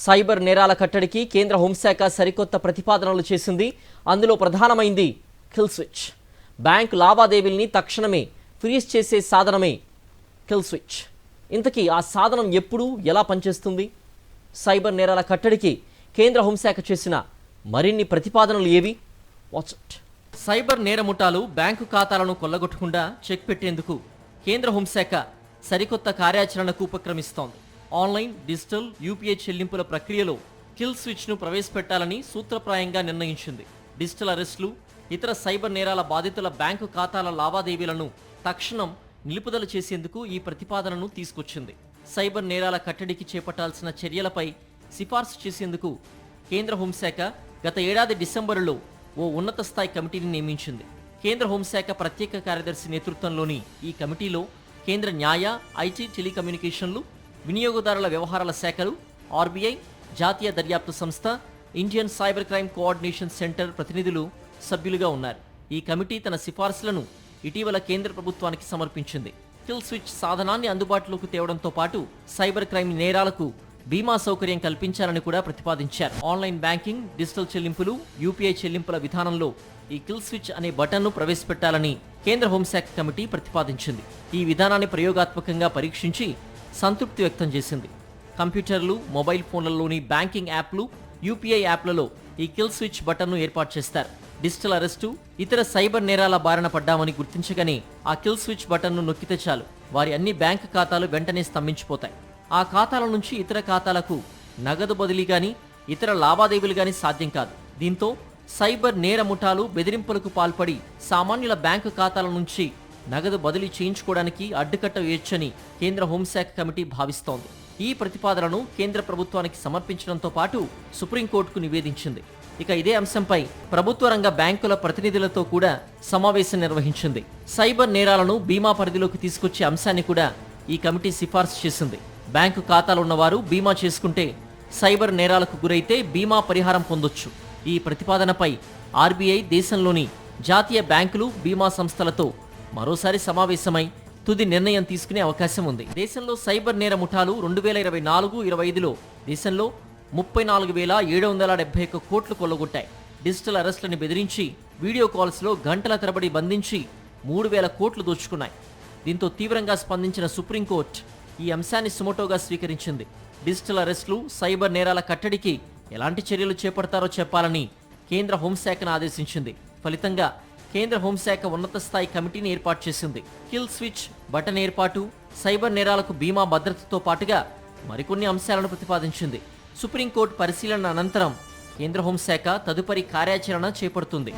Cyber నేరాల కట్టడికి కేంద్ర హోంశాఖ సరికొత్త ప్రతిపాదనలు చేసింది. అందులో ప్రధానమైంది కిల్ స్విచ్. బ్యాంకు లావాదేవీల్ని తక్షణమే ఫ్రీజ్ చేసే సాధనమే కిల్ స్విచ్. ఇంతకీ ఆ సాధనం ఎప్పుడు ఎలా పనిచేస్తుంది? సైబర్ నేరాల కట్టడికి కేంద్ర హోంశాఖ చేసిన మరిన్ని ప్రతిపాదనలు ఏవి? Watch it. సైబర్ నేరముఠాలు బ్యాంకు ఖాతాలను కొల్లగొట్టకుండా చెక్ పెట్టేందుకు కేంద్ర హోంశాఖ సరికొత్త కార్యాచరణకు ఉపక్రమిస్తోంది. ఆన్లైన్, డిజిటల్, యూపీఐ చెల్లింపుల ప్రక్రియలో కిల్ స్విచ్ను ప్రవేశపెట్టాలని సూత్రప్రాయంగా నిర్ణయించింది. డిజిటల్ అరెస్టులు, ఇతర సైబర్ నేరాల బాధితుల బ్యాంకు ఖాతాల లావాదేవీలను తక్షణం నిలుపుదల చేసేందుకు ఈ ప్రతిపాదనను తీసుకొచ్చింది. సైబర్ నేరాల కట్టడికి చేపట్టాల్సిన చర్యలపై సిఫార్సు చేసేందుకు కేంద్ర హోంశాఖ గత ఏడాది డిసెంబరులో ఓ ఉన్నత స్థాయి కమిటీని నియమించింది. కేంద్ర హోంశాఖ ప్రత్యేక కార్యదర్శి నేతృత్వంలోని ఈ కమిటీలో కేంద్ర న్యాయ, ఐటీ, టెలికమ్యూనికేషన్లు, వినియోగదారుల వ్యవహారాల శాఖలు, ఆర్బీఐ, జాతీయ దర్యాప్తు సంస్థ, Indian cyber crime coordination centre ప్రతినిధులు సభ్యులుగా ఉన్నారు. ఈ కమిటీ తన సిఫార్సులను ఇటీవల కేంద్ర ప్రభుత్వానికి సమర్పించింది. కిల్ స్విచ్ సాధనాన్ని అందుబాటులోకి తేవడంతో పాటు సైబర్ క్రైమ్ నేరాలకు బీమా సౌకర్యం కల్పించాలని కూడా ప్రతిపాదించారు. ఆన్లైన్ బ్యాంకింగ్, డిజిటల్ చెల్లింపులు, యూపీఐ చెల్లింపుల విధానంలో ఈ కిల్ స్విచ్ అనే బటన్ను ప్రవేశపెట్టాలని కేంద్ర హోంశాఖ కమిటీ ప్రతిపాదించింది. ఈ విధానాన్ని ప్రయోగాత్మకంగా పరీక్షించి సంతృప్తి వ్యక్తం చేసింది. కంప్యూటర్లు, మొబైల్ ఫోన్లలోని బ్యాంకింగ్ యాప్లు, యూపీఐ యాప్లలో ఈ కిల్ స్విచ్ బటన్ను ఏర్పాటు చేస్తారు. డిజిటల్ అరెస్టు, ఇతర సైబర్ నేరాల బారిన పడ్డామని గుర్తించగానే ఆ కిల్ స్విచ్ బటన్ను నొక్కితే చాలు, వారి అన్ని బ్యాంకు ఖాతాలు వెంటనే స్తంభించిపోతాయి. ఆ ఖాతాల నుంచి ఇతర ఖాతాలకు నగదు బదిలీ గాని, ఇతర లావాదేవీలు గాని సాధ్యం కాదు. దీంతో సైబర్ నేర ముఠాలు బెదిరింపులకు పాల్పడి సామాన్యుల బ్యాంకు ఖాతాల నుంచి నగదు బదిలీ చేయించుకోవడానికి అడ్డుకట్ట వేయొచ్చని కేంద్ర హోంశాఖ కమిటీ భావిస్తోంది. ఈ ప్రతిపాదనను కేంద్ర ప్రభుత్వానికి సమర్పించడంతో పాటు సుప్రీంకోర్టుకు నివేదించింది. ఇక ఇదే అంశంపై ప్రభుత్వ రంగ బ్యాంకుల ప్రతినిధులతో కూడా సమావేశం నిర్వహించింది. సైబర్ నేరాలను బీమా పరిధిలోకి తీసుకొచ్చే అంశాన్ని కూడా ఈ కమిటీ సిఫార్సు చేసింది. బ్యాంకు ఖాతాలు ఉన్నవారు బీమా చేసుకుంటే సైబర్ నేరాలకు గురైతే బీమా పరిహారం పొందొచ్చు. ఈ ప్రతిపాదనపై ఆర్బీఐ దేశంలోని జాతీయ బ్యాంకులు, బీమా సంస్థలతో మరోసారి సమావేశమై తుది నిర్ణయం తీసుకునే అవకాశం ఉంది. దేశంలో సైబర్ నేర ముఠాలు 2024-25లో దేశంలో 34,771 కోట్లు కొల్లగొట్టాయి. డిజిటల్ అరెస్టులను బెదిరించి వీడియో కాల్స్లో గంటల తరబడి బంధించి 3,000 కోట్లు దోచుకున్నాయి. దీంతో తీవ్రంగా స్పందించిన సుప్రీంకోర్టు ఈ అంశాన్ని సుమోటోగా స్వీకరించింది. డిజిటల్ అరెస్టులు, సైబర్ నేరాల కట్టడికి ఎలాంటి చర్యలు చేపడతారో చెప్పాలని కేంద్ర హోంశాఖను ఆదేశించింది. ఫలితంగా కేంద్ర హోంశాఖ ఉన్నత స్థాయి కమిటీని ఏర్పాటు చేసింది. కిల్ స్విచ్ బటన్ ఏర్పాటు, సైబర్ నేరాలకు బీమా భద్రతతో పాటుగా మరికొన్ని అంశాలను ప్రతిపాదించింది. సుప్రీంకోర్టు పరిశీలన అనంతరం కేంద్ర హోంశాఖ తదుపరి కార్యాచరణ చేపడుతుంది.